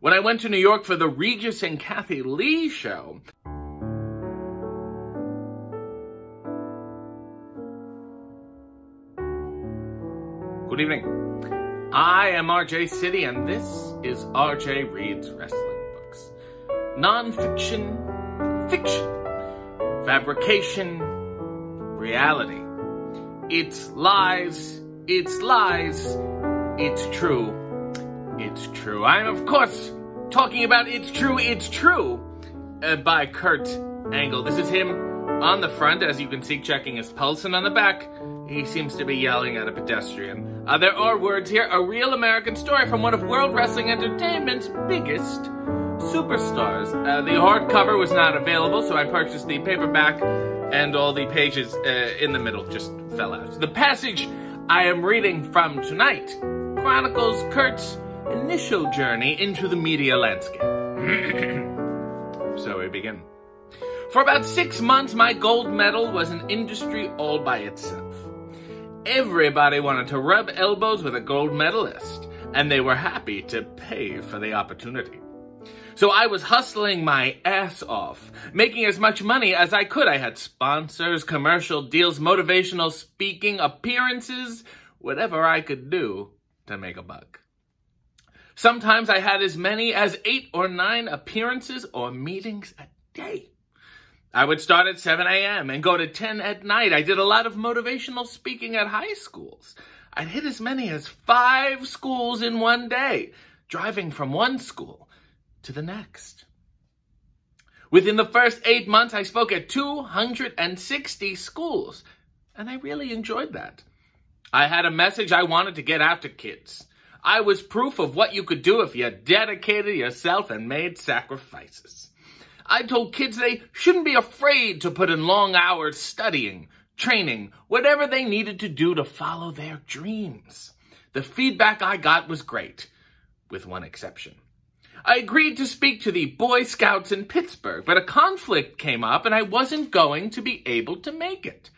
When I went to New York for the Regis and Kathy Lee show, good evening. I am RJ City, and this is RJ Reads Wrestling Books. Non-fiction, fiction, fabrication, reality. It's lies, it's true, it's true. I'm, of course, talking about It's True, by Kurt Angle. This is him on the front, as you can see, checking his pulse, and on the back, he seems to be yelling at a pedestrian. There are words here, a real American story from one of World Wrestling Entertainment's biggest superstars. The hardcover was not available, so I purchased the paperback, and all the pages in the middle just fell out. The passage I am reading from tonight chronicles Kurt's initial journey into the media landscape. So we begin. For about 6 months, my gold medal was an industry all by itself. Everybody wanted to rub elbows with a gold medalist, and they were happy to pay for the opportunity. So I was hustling my ass off, making as much money as I could. I had sponsors, commercial deals, motivational speaking, appearances, whatever I could do to make a buck. Sometimes I had as many as 8 or 9 appearances or meetings a day. I would start at 7 a.m. and go to 10 at night. I did a lot of motivational speaking at high schools. I'd hit as many as 5 schools in one day, driving from one school to the next. Within the first 8 months, I spoke at 260 schools, and I really enjoyed that. I had a message I wanted to get out to kids. I was proof of what you could do if you dedicated yourself and made sacrifices. I told kids they shouldn't be afraid to put in long hours studying, training, whatever they needed to do to follow their dreams. The feedback I got was great, with one exception. I agreed to speak to the Boy Scouts in Pittsburgh, but a conflict came up and I wasn't going to be able to make it.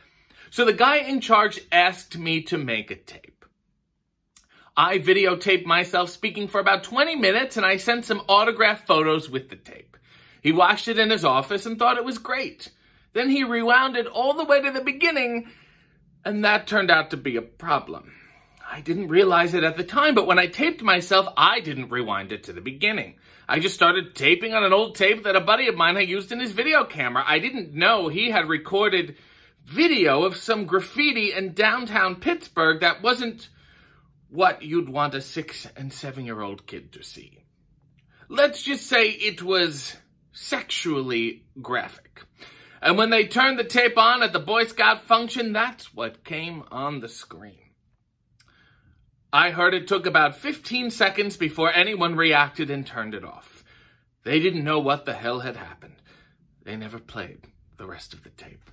So the guy in charge asked me to make a tape. I videotaped myself speaking for about 20 minutes and I sent some autographed photos with the tape. He watched it in his office and thought it was great. Then he rewound it all the way to the beginning, and that turned out to be a problem. I didn't realize it at the time, but when I taped myself, I didn't rewind it to the beginning. I just started taping on an old tape that a buddy of mine had used in his video camera. I didn't know he had recorded video of some graffiti in downtown Pittsburgh that wasn't what you'd want a 6- and 7-year-old kid to see. Let's just say it was sexually graphic. And when they turned the tape on at the Boy Scout function, that's what came on the screen. I heard it took about 15 seconds before anyone reacted and turned it off. They didn't know what the hell had happened. They never played the rest of the tape.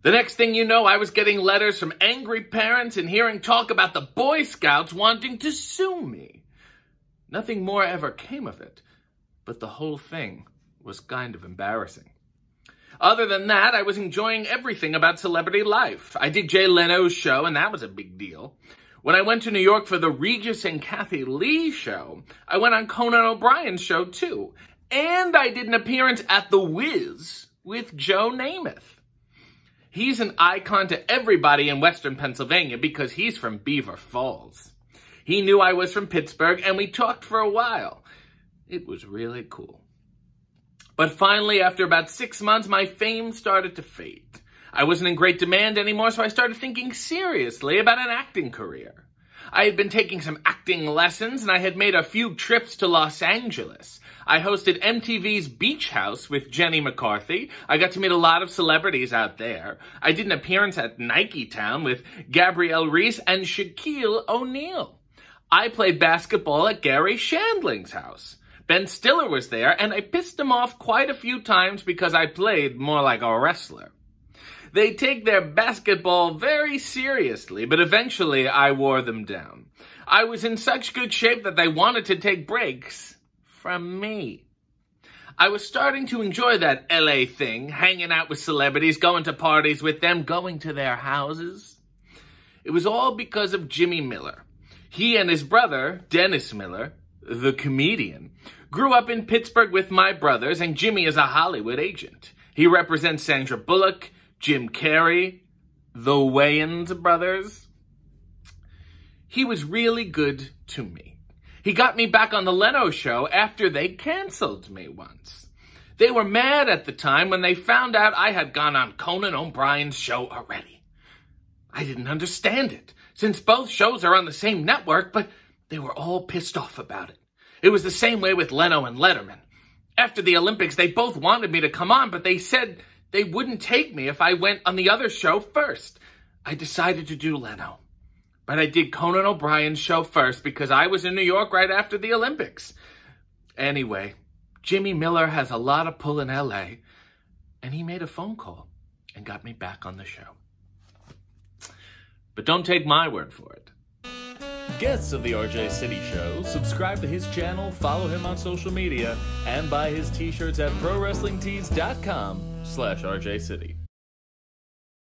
The next thing you know, I was getting letters from angry parents and hearing talk about the Boy Scouts wanting to sue me. Nothing more ever came of it, but the whole thing was kind of embarrassing. Other than that, I was enjoying everything about celebrity life. I did Jay Leno's show, and that was a big deal. When I went to New York for the Regis and Kathy Lee show, I went on Conan O'Brien's show too. And I did an appearance at The Wiz with Joe Namath. He's an icon to everybody in Western Pennsylvania because he's from Beaver Falls. He knew I was from Pittsburgh, and we talked for a while. It was really cool. But finally, after about 6 months, my fame started to fade. I wasn't in great demand anymore, so I started thinking seriously about an acting career. I had been taking some acting lessons, and I had made a few trips to Los Angeles. I hosted MTV's Beach House with Jenny McCarthy. I got to meet a lot of celebrities out there. I did an appearance at Nike Town with Gabrielle Reese and Shaquille O'Neal. I played basketball at Gary Shandling's house. Ben Stiller was there, and I pissed him off quite a few times because I played more like a wrestler. They take their basketball very seriously, but eventually I wore them down. I was in such good shape that they wanted to take breaks from me. I was starting to enjoy that LA thing, hanging out with celebrities, going to parties with them, going to their houses. It was all because of Jimmy Miller. He and his brother, Dennis Miller, the comedian, grew up in Pittsburgh with my brothers, and Jimmy is a Hollywood agent. He represents Sandra Bullock, Jim Carrey, the Wayans brothers. He was really good to me. He got me back on the Leno show after they canceled me once. They were mad at the time when they found out I had gone on Conan O'Brien's show already. I didn't understand it, since both shows are on the same network, but they were all pissed off about it. It was the same way with Leno and Letterman. After the Olympics, they both wanted me to come on, but they said they wouldn't take me if I went on the other show first. I decided to do Leno. But I did Conan O'Brien's show first because I was in New York right after the Olympics. Anyway, Jimmy Miller has a lot of pull in L.A., and he made a phone call and got me back on the show. But don't take my word for it. Guests of the RJ City Show, subscribe to his channel, follow him on social media, and buy his t-shirts at prowrestlingtees.com/RJ City.